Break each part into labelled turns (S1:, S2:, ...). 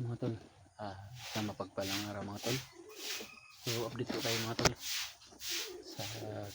S1: mga tol, sa mapagpalang araw mga tol. So update po tayo mga tol sa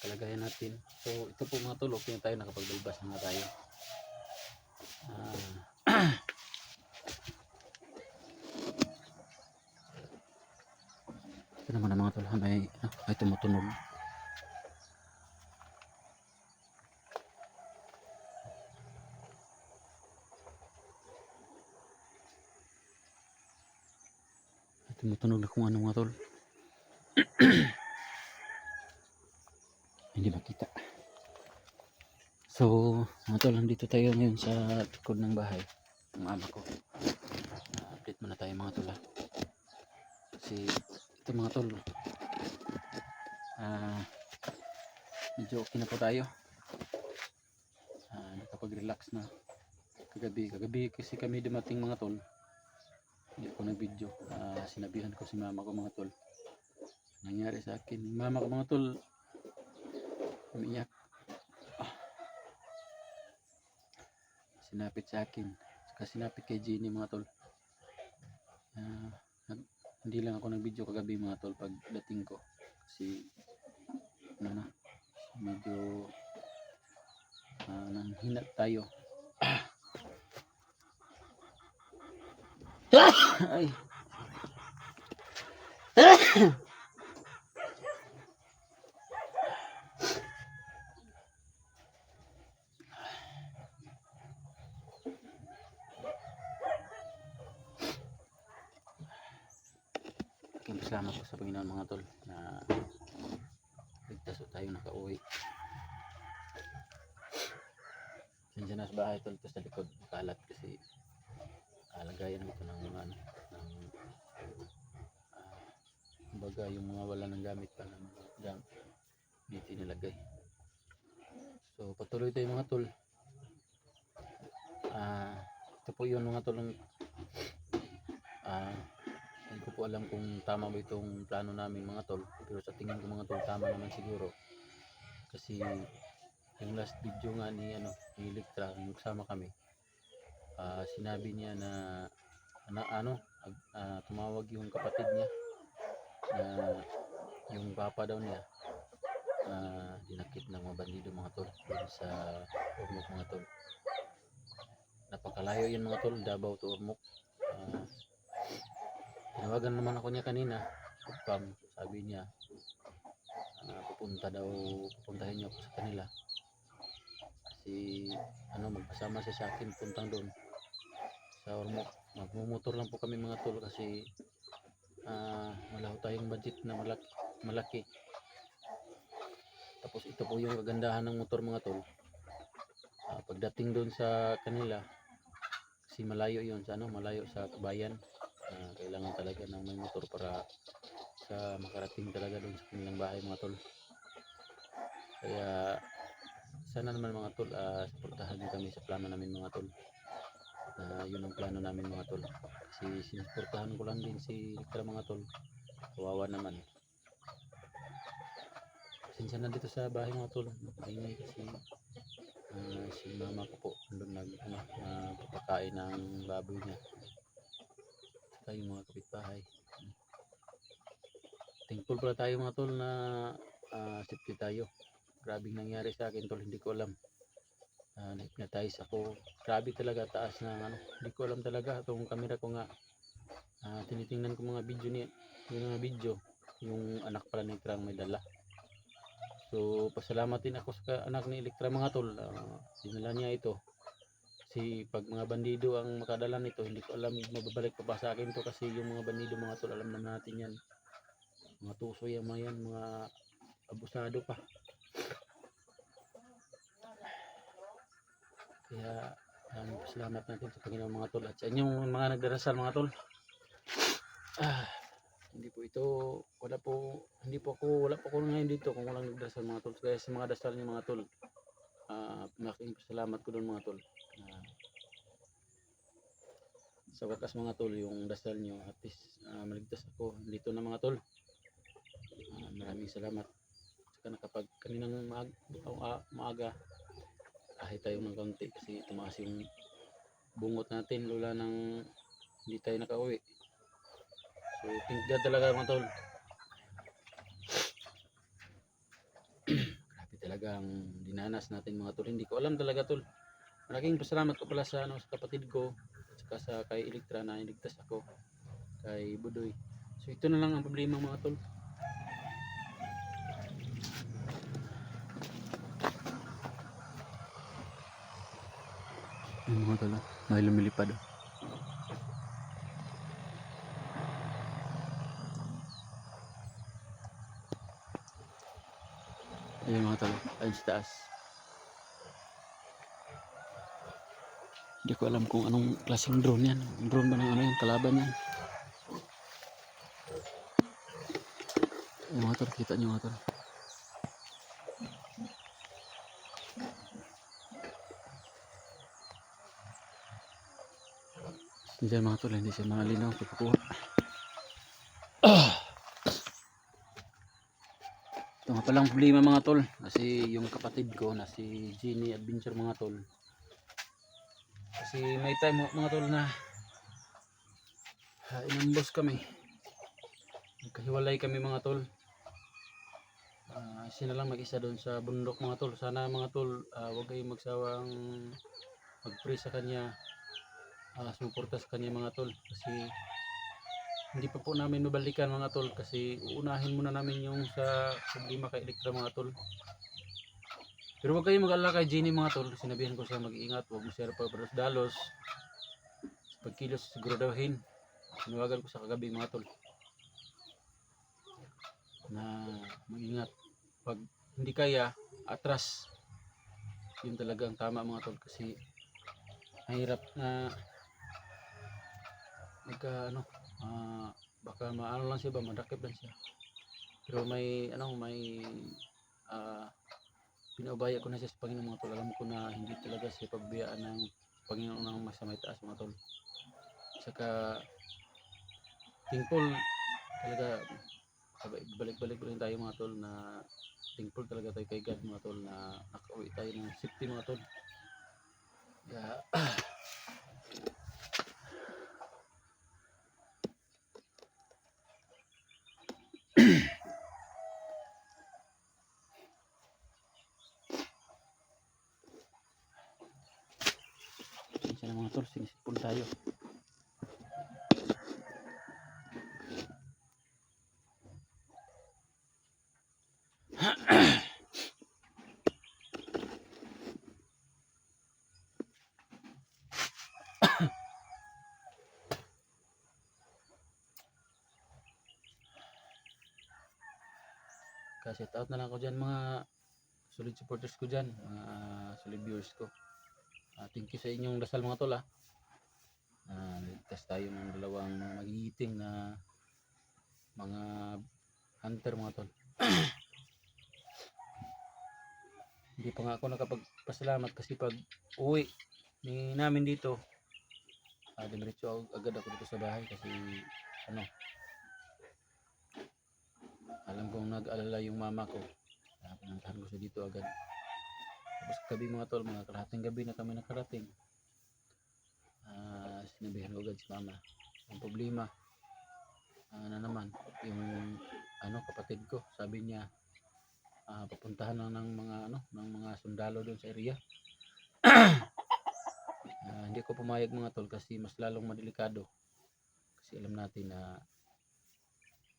S1: kalagayan natin. So ito po mga tol, okay na tayo, nakapagbalbas na tayo. Ito naman ang mga tol, may tumutunog. Tumutunog na kung ano mga tol. Hindi makita. So mga tol, nandito tayo ngayon sa likod ng bahay ng ama ko. Update muna tayo mga tol kasi ito mga tol, medyo okay na po tayo. Nakapag-relax na kagabi kasi kami dumating mga tol. Hindi ako nag-video. Sinabihan ko si mama ko mga tol, nangyari sa akin. Mama ko mga tol umiyak, sinapit sa akin, saka sinapit kay Jenny mga tol. Hindi lang ako nag-video kagabi mga tol pagdating ko kasi medyo nanghina tayo. Ay. Salamat po sa Panginoon mga tol na ligtas tayo nakauwi. Diyan na sa bahay tol, sa likod kalat kasi lagayan ito ng mga baga yung mga wala ng gamit pa ng gamit dito nilagay. So patuloy tayo mga tol. Ito po yun mga tol. Hindi ko po alam kung tama ba itong plano namin mga tol, pero sa tingin ko mga tol tama naman siguro kasi yung last video nga ni Electra, yung kasama kami, sinabi niya na tumawag yung kapatid niya na yung papa daw niya dinakip ng mga bandido mga tol doon sa Ormoc mga tol. Napakalayo yun mga tol, Davao to Ormoc. Tinawagan naman ako niya kanina, sabi niya pupuntahin niyo ako sa kanila kasi magpasama siya sa akin puntang doon sa Ormoc. Magmumotor lang po kami mga tol kasi malaho tayong budget na malaki. Tapos ito po yung kagandahan ng motor mga tol, pagdating doon sa kanila kasi malayo yun malayo sa bayan, kailangan talaga ng may motor para sa makarating talaga doon sa kanilang bahay mga tol. Kaya sana naman mga tol, suportahan niyo kami sa plano namin mga tol. Yun ang plano namin mga tol kasi sinuportahan ko lang din si Electra mga tol, kawawa naman. Pasensya na dito sa bahay mga tol, maingay kasi si mama ko po doon nagpapakain ng baboy niya saka yung mga kapitbahay. Thankful pala tayo mga tol na safety tayo. Grabing nangyari sa akin tol, hindi ko alam. Na-hypnotize ako, grabe talaga, taas na hindi ko alam talaga. Itong camera ko nga, tinitingnan ko mga video yung anak pala ni Electra may dala. So pasalamat din ako sa anak ni Electra mga tol, dinala niya ito kasi pag mga bandido ang makadala nito, hindi ko alam mababalik pa ba sa akin to kasi yung mga bandido mga tol, alam naman natin yan, mga tusoy yan, mga abusado pa. Kaya salamat natin sa Panginoon mga tol at sa inyong mga nagdarasal mga tol. Hindi po ako ngayon dito kung walang nagdarasal mga tol. Kaya sa mga dasal niyo mga tol, malaking salamat ko doon mga tol. Sa wakas mga tol, yung dasal niyo at least maligtas ako dito na mga tol. Maraming salamat. Saka nakapag kaninang maaga kahit tayo ng kaunti kasi tumaas yung bungot natin lula nang hindi tayo nakauwi. So thank God talaga mga tol. Grabe talaga ang dinanas natin mga tol. Hindi ko alam talaga tol. Malaking pasalamat ko pala sa sa kapatid ko at saka sa kay Electra na iligtas ako, kay Budoy. So ito na lang ang problema mga tol. Yung mga tol, may lumilipad. Ayun mga tol, ayun sa taas. Hindi ko alam kung anong klaseng drone yan. Drone ba ng ano yan, kalaban yan. Ayun mga tol, kita nyo mga tol. Diyan mga tol, hindi siya malinaw pagkukuha. Ito nga palang problema mga tol, kasi yung kapatid ko na si Genie Adventure mga tol, kasi may time mga tol na inambos kami, nagkahiwalay kami mga tol. Siya na lang mag-isa doon sa bundok mga tol. Sana mga tol, huwag kayong magsawang mag-pray sa kanya, sumuporta sa kanya mga tol, kasi hindi pa po namin mabalikan mga tol, kasi uunahin muna namin yung sa problema kay Electra mga tol. Pero huwag kayong mag-alala kay Genie mga tol, sinabihan ko siya mag-iingat, huwag mo siya dalos, pagkilos siguraduhin. Sinawagan ko sa kagabi mga tol na mag-ingat, pag hindi kaya atras, yun talaga ang tama mga tol, kasi mahirap na baka maano lang siya ba, madakip lang siya. Pero may pinaubaya ko na siya sa Panginoon mga tol. Alam ko na hindi talaga siya pagbiyaan ng Panginoon ng masamay taas mga tol. Saka thankful talaga, balik-balik rin tayo mga tol, na thankful talaga tayo kay God mga tol, na nakauwi tayo ng safety mga tol. Yeah. Siya na mga tol, sinisipon tayo. Kasi shout out na lang ako dyan mga solid supporters ko dyan, mga solid viewers ko. Thank you sa inyong dasal mga tol. Ligtas tayo ng dalawang magigiting na mga hunter mga tol. Hindi pa nga ako nakapagpasalamat, kasi pag uwi namin dito, diretso agad ako dito sa bahay, kasi alam kong nag-alala yung mama ko, pinuntahan ko siya dito agad. Tapos gabi mga tol, mga kalahating gabi na kami nakarating, sinabihan ko agad si mama ang problema na naman yung kapatid ko. Sabi niya papuntahan lang ng mga sundalo doon sa area. Hindi ko pumayag mga tol, kasi mas lalong madelikado, kasi alam natin na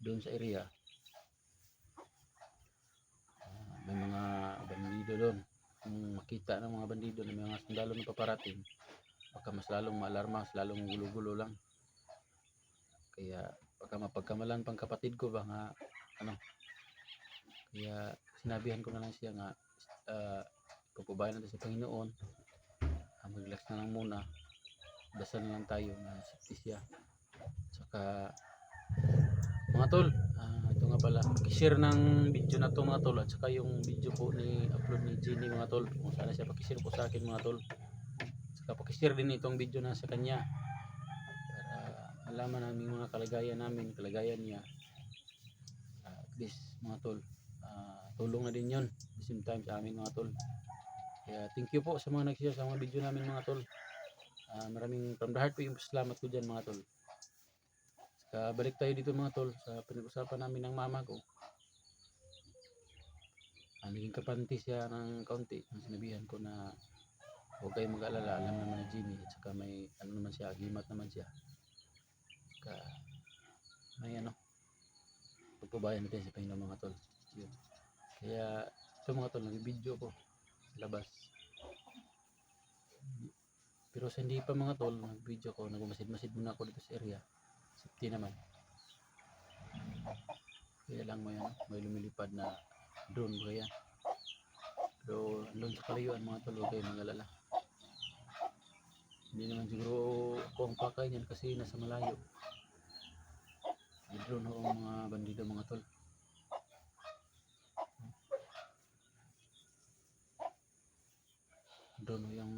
S1: doon sa area may mga bandido doon. Kung makita ng mga bandido na may mga sundalo na paparating, baka mas lalong maalarma, mas lalong gulo-gulo lang. Kaya baka mapagkamalan pang kapatid ko ba nga kaya sinabihan ko na lang siya nga, papabayan natin sa Panginoon, mag-relax na lang muna, dasal na lang tayo na safety siya. Saka mga tol, ito nga pala, pakishare ng video na to mga tol, at saka yung video po ni upload ni Genie mga tol, kung sana siya pakishare po sa akin mga tol. Saka pakishare din itong video na sa kanya, para malaman namin mga kalagayan niya. At least mga tol, tulong na din yun at the same time sa amin mga tol. Kaya thank you po sa mga nag-share sa mga video namin mga tol. Maraming from the heart po yung salamat ko dyan mga tol. Balik tayo dito mga tol sa pinag-usapan namin ng mama ko. Naging kapanti siya ng kaunti. Sinabihan ko na huwag kayong mag-alala, alam naman ni Jimmy, at saka may ano naman siya, agimat naman siya. Saka may pagpabayan natin sa Panginoon mga tol. Yun. Kaya ito mga tol, nag-video ko sa labas. Pero sa hindi pa mga tol, nag-video ko, nagmasid-masid muna ako dito sa area. Safety naman. Kaya lang may lumilipad na drone ba yan. Pero doon sa kalayuan mga tol, huwag kayong mag-alala. Hindi naman siguro kung pakay niyan kasi nasa malayo. May drone ho ang mga bandido mga tol. Drone ho yung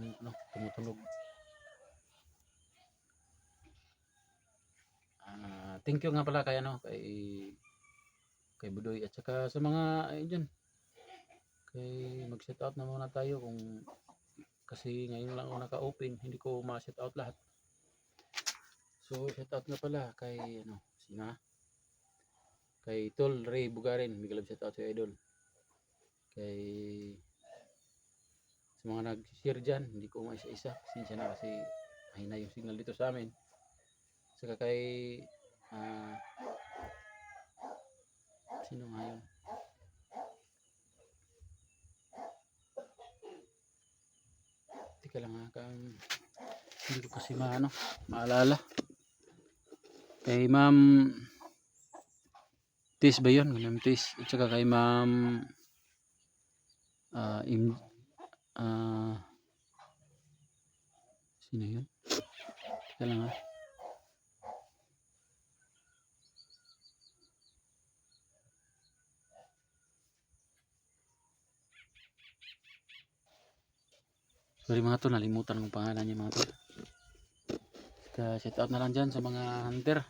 S1: tumutunog. Thank you nga pala kay Budoy at saka sa mga dyan. Mag-set out na muna tayo kasi ngayon lang ako naka-open, hindi ko ma-set out lahat. So set out nga pala kay kay Tol Ray Bugarin, big love set out sa idol. Kay sa mga nag-share dyan, hindi ko maisa-isa, pasensya na kasi mahina yung signal dito sa amin. Saka kay sino nga yun? Tika lang hindi ko kasi maalala. Kay Ma'am Tis ba yun? Ma'am Tis. At saka kay Ma'am sino yun? Tika lang Sorry mga tol, nalimutan kong pangalan niya mga tol. Set out na lang dyan sa mga hunter.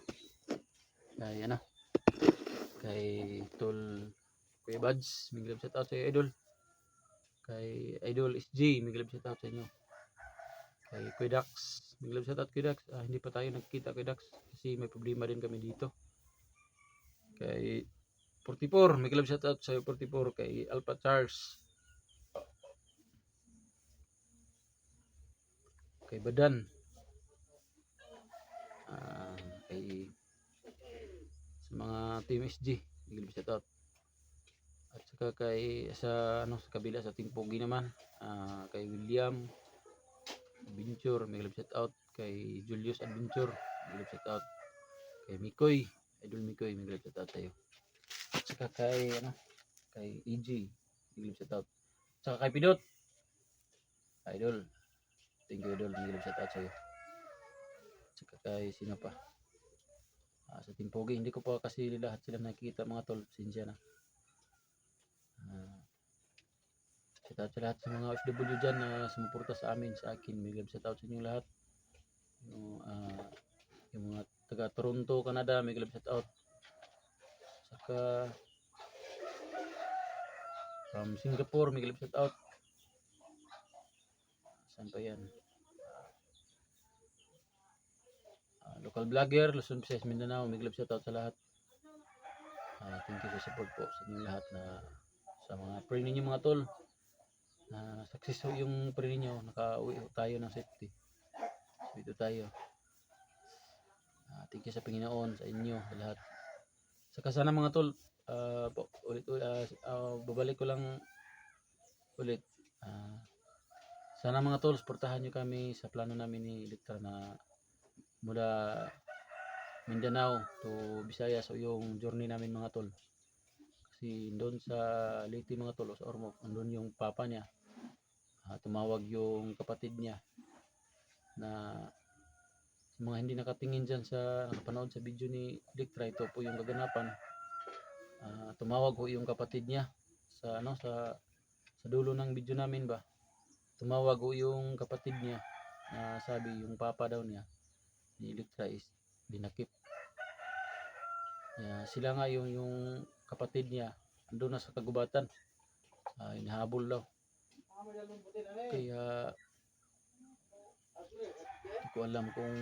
S1: Kay Tol Kuya Buds, may set out sa idol. Kay Idol SG, may set out sa inyo. Kay Kuya Dax, may set out Kuya Dax. Hindi pa tayo nagkita Kuya Dax kasi may problema din kami dito. Kay 44, may set out sa 44. Kay Alpha Charles, kay Badan, kay sa mga Team SG, may shout out. At saka kay sa kabila sa Team Pogi naman, kay William Adventure, may shout out. Kay Julius Adventure, may shout out. Kay Mikoy, Idol Mikoy, may shout out tayo. At saka kay EG, may shout out. At saka kay Pidot, Idol, thank you Idol, may shout out sa'yo. At saka kay sino pa, sa Team Pogi, hindi ko pa kasi lahat sila nakikita mga tol, sinsya na. Shout out sa lahat sa mga OFW dyan na sumuporta sa amin, sa akin. May shout out sa inyo lahat. Yung mga taga Toronto, Canada, may shout out. Saka from Singapore, may shout out. Saan pa yan? Local vlogger, Luzon, Visayas, Mindanao, may shout out sa lahat. Thank you sa support po sa inyo lahat sa mga prayer ninyo mga tol. Success yung prayer ninyo, nakauwi tayo ng safety. So ito tayo. Thank you sa Panginoon, sa inyo, sa lahat. Saka sana mga tol, babalik ko lang ulit. Sana mga tol, suportahan nyo kami sa plano namin ni Elektra na mula Mindanao to Visayas o yung journey namin mga tol. Kasi doon sa Leyte mga tol o sa Ormoc, doon yung papa niya. Tumawag yung kapatid niya na sa mga hindi nakatingin dyan sa nakapanood sa video ni Elektra, ito po yung kaganapan. Tumawag po yung kapatid niya sa dulo ng video namin ba. Tumawag po yung kapatid niya na sabi yung papa daw niya ni Elektra is dinakip. Sila nga yung kapatid niya andun na sa kagubatan, hinahabol daw. Kaya hindi ko alam kung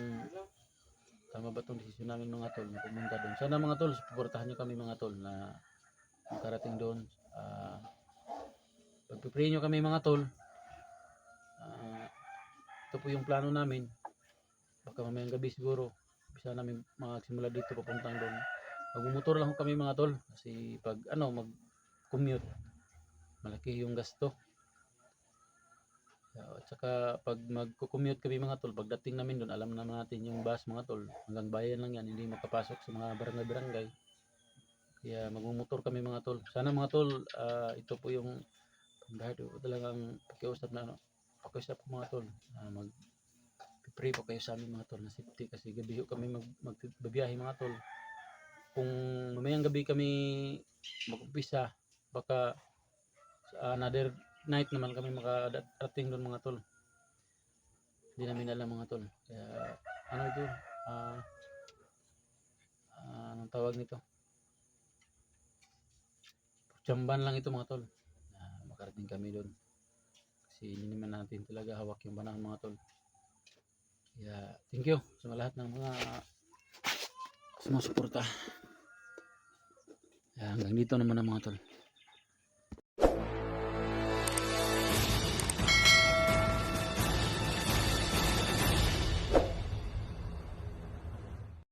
S1: tama ba itong desisyon namin mga tol na pumunta doon. Sana mga tol, suportahan nyo kami mga tol na makarating doon. Pagpipray nyo kami mga tol. Ito po yung plano namin. Baka mamayang gabi siguro. Bisa namin magsimula dito papuntang doon. Magmumotor lang kami mga tol. Kasi pag mag-commute, malaki yung gasto. At saka pag mag-commute kami mga tol, pagdating namin doon, alam naman natin yung bus mga tol. Hanggang bayan lang yan, hindi makapasok sa mga barangay-barangay. Kaya magmumotor kami mga tol. Sana mga tol, ito po yung dahil talagang pakiusap na pakiusap ko mga tol. Mag-pray po kayo sa amin mga tol na safety kasi gabi kami magbabiyahe mga tol. Kung mamayang gabi kami mag-umpisa, baka another night naman kami makarating doon mga tol. Hindi namin alam mga tol. Kaya ano ito? Anong tawag nito? Jamban lang ito mga tol. Makarating kami doon. Kasi hindi naman natin talaga hawak yung banang mga tol. Kaya thank you sa lahat ng mga sumusuporta. Hanggang dito naman ang mga tol.